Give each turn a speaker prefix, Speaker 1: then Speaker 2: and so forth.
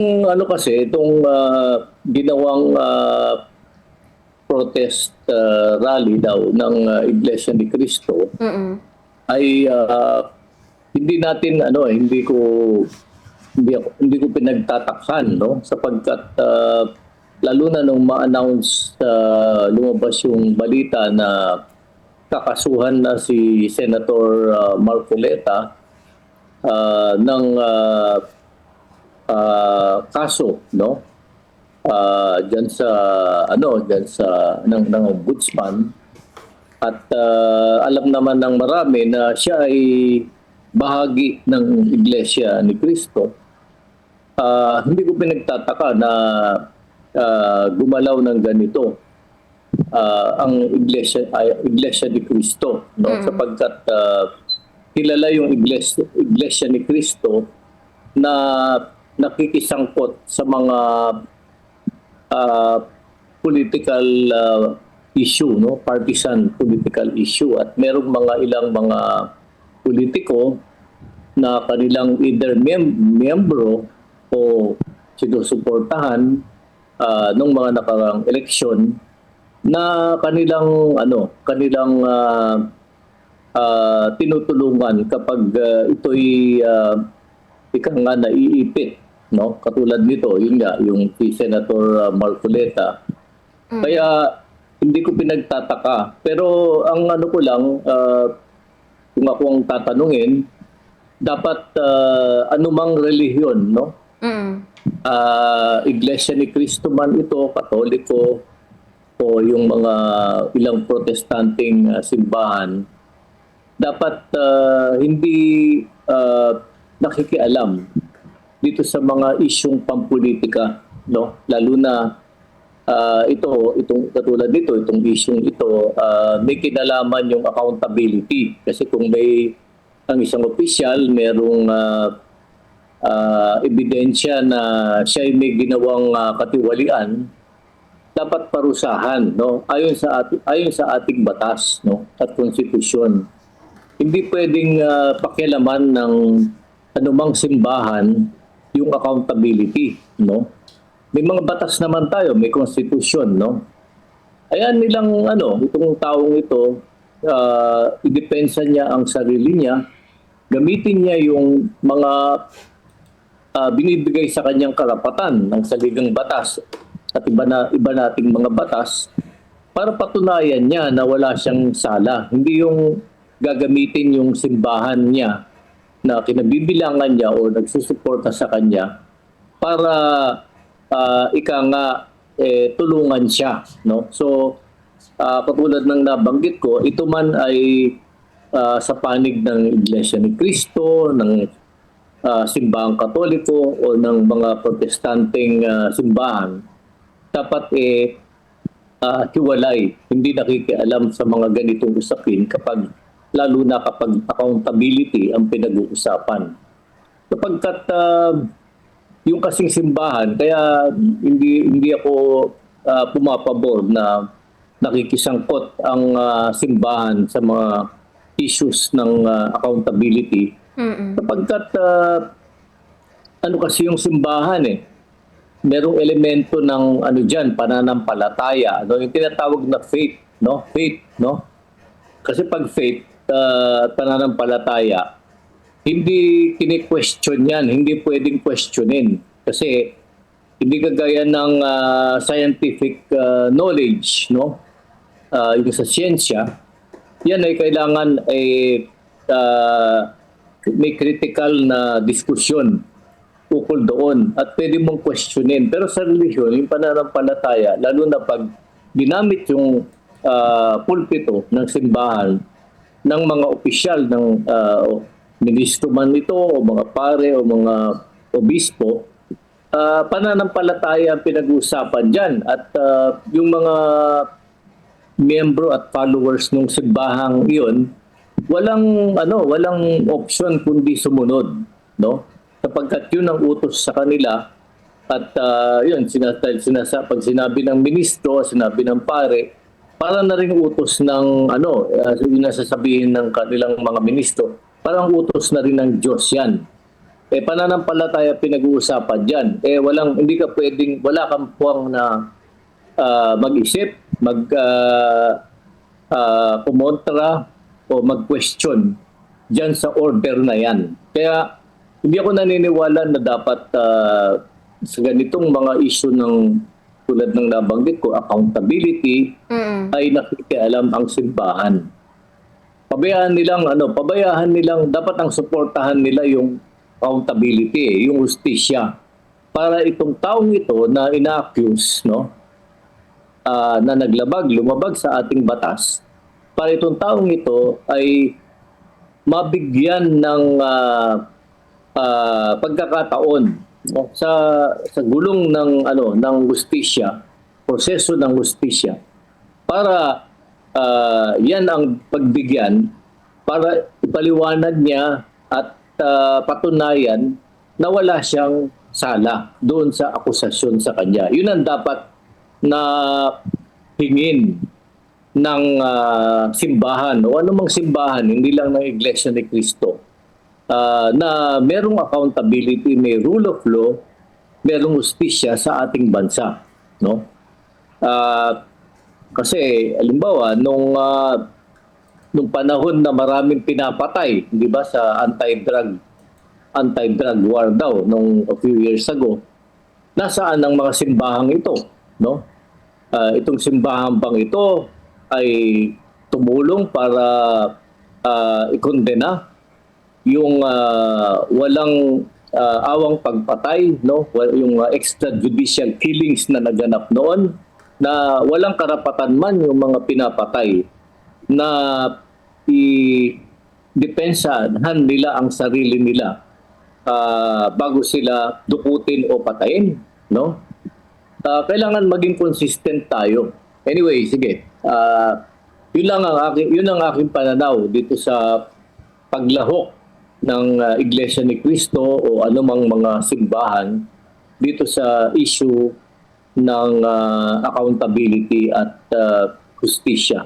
Speaker 1: Ano kasi, itong ginawang protest rally daw ng Iglesia ni Cristo
Speaker 2: Mm.
Speaker 1: ay hindi natin hindi ko pinagtatakpan, no, sapagkat lalo na nung ma-announce lumabas yung balita na kakasuhan na si Senator Marcoleta ng kaso, no, diyan sa ng ombudsman. At alam naman ng marami na siya ay bahagi ng Iglesia ni Cristo. Hindi ko pinagtataka na gumalaw ng ganito ang Iglesia ni Cristo, no,
Speaker 2: Mm.
Speaker 1: sapagkat kilala yung Iglesia ni Cristo na nakikisangkot sa mga uh, political issue, no, partisan political issue, at merong ilang mga politiko na kanilang either miyembro o sinusuportahan nung mga nakarang eleksyon na kanilang tinutulungan kapag ito'y ika nga naiipit, no, katulad nito yung si Senator Marcoleta. Kaya hindi ko pinagtataka, pero ang ano ko lang, kung ako ang tatanungin, dapat anumang relihiyon, no,
Speaker 2: Mm.
Speaker 1: Iglesia ni Cristo man ito, Katoliko o yung mga ilang protestanting simbahan, dapat hindi nakikialam dito sa mga isyung pampolitika, no, lalo na itong katulad nito, itong isyung ito, may kinalaman yung accountability, kasi kung may ang isang opisyal merong ebidensya na siya ay may ginawang katiwalian, dapat parusahan, no, ayon sa ating batas, no, at konstitusyon. Hindi pwedeng pakialaman ng anumang simbahan yung accountability, no. May mga batas naman tayo, may konstitusyon, no. Ayan nilang itong taong ito, idepensa niya ang sarili niya, gamitin niya yung mga binibigay sa kanyang karapatan ng saligang batas at iba nating mga batas para patunayan niya na wala siyang sala. Hindi yung gagamitin yung simbahan niya na kinabibilangan niya o nagsusuporta sa kanya para tulungan siya, no. So katulad ng nabanggit ko, ito man ay sa panig ng Iglesia ni Cristo, ng simbahang Katoliko o ng mga protestanteng simbahan, dapat hiwalay, hindi nakikialam sa mga ganitong usapin lalo na kapag accountability ang pinag-uusapan. Sapagkat yung kasing simbahan, kaya hindi ako pumapabor na nakikisangkot ang simbahan sa mga issues ng accountability. Sapagkat kasi yung simbahan merong elemento ng pananampalataya, no, yung tinatawag na faith, no, kasi pag faith, pananampalataya, hindi kini-question yan, hindi pwedeng questionin, kasi hindi kagaya ng scientific knowledge, no, yung sa siyensya, yan ay kailangan may critical na diskusyon ukol doon at pwede mong questionin. Pero sa relihiyon, yung pananampalataya, lalo na pag ginamit yung pulpito ng simbahan ng mga opisyal ng ministro man ito o mga pare o mga obispo, pananampalataya ang pinag-uusapan dyan. At yung mga miyembro at followers ng simbahang iyon, walang option kundi sumunod, no, sapagkat yun ang utos sa kanila. At yun pag sinabi ng ministro, sinabi ng pare, para na rin utos ng yung nasasabihin ng kanilang mga ministro, parang utos na rin ng Diyos yan. Pananampalataya pinag-uusapan diyan. Hindi ka pwedeng, wala kang puwang na mag-isip, kumontra o mag-question diyan sa order na yan. Kaya hindi ako naniniwala na dapat sa ganitong mga issue ng tulad ng nabanggit ko, accountability, ay nakikialam ang simbahan. Pabayaan nilang dapat ang suportahan nila yung accountability, yung justisya. Para itong taong ito na ina-accuse, na lumabag sa ating batas, para itong taong ito ay mabigyan ng pagkakataon, sa gulong ng justisya, proseso ng justisya, para yan ang pagbigyan, para ipaliwanag niya at patunayan na wala siyang sala doon sa akusasyon sa kanya. Yun ang dapat na hingin ng simbahan o anumang simbahan, hindi lang ng Iglesia ni Cristo, na merong accountability, may rule of law, merong justisya sa ating bansa, no? Kasi halimbawa nung panahon na maraming pinapatay, 'di ba, sa anti-drug war daw nung a few years ago, nasaan ang mga simbahang ito, no? Itong simbahan bang ito ay tumulong para ikondena yung walang awang pagpatay, no? Yung extrajudicial killings na naganap noon, na walang karapatan man yung mga pinapatay na i-depensahan nila ang sarili nila bago sila dukutin o patayin, no? Kailangan maging consistent tayo. Anyway, sige. Yun ang aking pananaw dito sa paglahok ng Iglesia ni Cristo o anumang mga simbahan dito sa issue ng accountability at justisya.